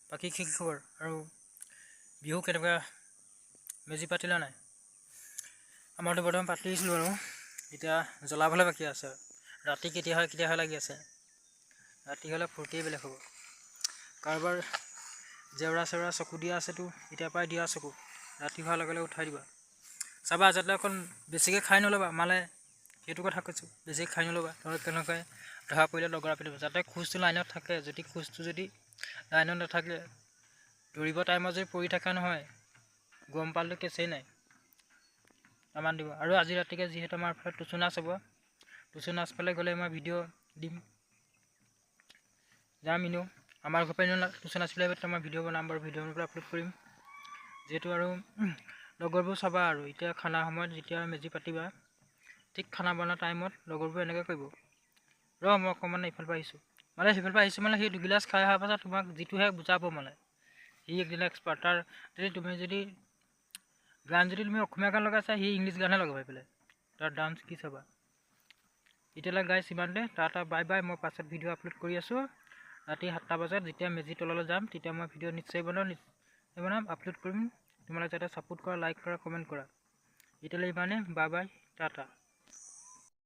বাকী কি খবৰ আৰু বিহু কেনেকুৱা মেজি পাতিলা নাই? আমাৰতো বৰ্তমান পাতিছিলোঁ আৰু এতিয়া জ্বলাবলৈ বাকী আছে। ৰাতি কেতিয়া হয় লাগি আছে। ৰাতি হ'লে ফূৰ্তিয়ে বেলেগ হ'ব। কাৰোবাৰ জেওৰা চেওৰা চকু দিয়া আছেতো, এতিয়াৰ পৰাই দিয়া চকু। ৰাতি হোৱাৰ লগে লগে উঠাই দিবা। চাবা যাতে অকণ বেছিকৈ খাই নল'বা, মালে সেইটো কথা কৈছোঁ। বেছিকৈ খাই নল'বা, তেনেকৈ ধৰা পৰিলে লগৰা পিটিব। যাতে খোজটো লাইনত থাকে, যদি খোজটো লাইনত নাথাকে, দৌৰিব টাইমত যদি পৰি থকা নহয়, গম পালেতো কেছেই নাই। তামান দিব। আৰু আজি ৰাতিকৈ যিহেতু আমাৰ ফালে টুচু নাচ হ'ব, টুচু নাচ ফালে গ'লে মই ভিডিঅ' দিম, যাম এনেও। আমাৰ ঘৰৰ পৰা এনেও টুচু নাচিবলৈ আহিব, তেতিয়া মই ভিডিঅ' বনাম বাৰু, ভিডিঅ' বনাই আপলোড কৰিম। যিহেতু আৰু লগৰবোৰ চাবা আৰু এতিয়া খানা সময়ত যেতিয়া মেজি পাতিবা, ঠিক খানা বনোৱা টাইমত লগৰবোৰ এনেকৈ কৰিব, মই অকণমান এইফালৰ পৰা আহিছোঁ। মানে সেইফালৰ পৰা আহিছোঁ মানে সেই দুগিলাচ খাই অহাৰ পাছত তোমাক যিটোহে বুজাব মানে, সি একদিন এক্সপাৰ্ট। তাৰ যদি গান যদি তুমি অসমীয়া গান লগাইছা, সি ইংলিছ গানহে লগাব পেলাই। তাৰ ডান্স কি চাবা। এতিয়ালৈ গাইছ ইমানতে, টাটা বাই বাই। মই পাছত ভিডিঅ' আপলোড কৰি আছোঁ। ৰাতি 7টা বজাত যেতিয়া মেজি তললৈ যাম, তেতিয়া মই ভিডিঅ' নিশ্চয় বনাম, আপলোড কৰিম। তোমালোকে যাতে ছাপোৰ্ট কৰা, লাইক কৰা, কমেণ্ট কৰা। এতিয়ালৈ ইমানে, বাই বাই, টাটা।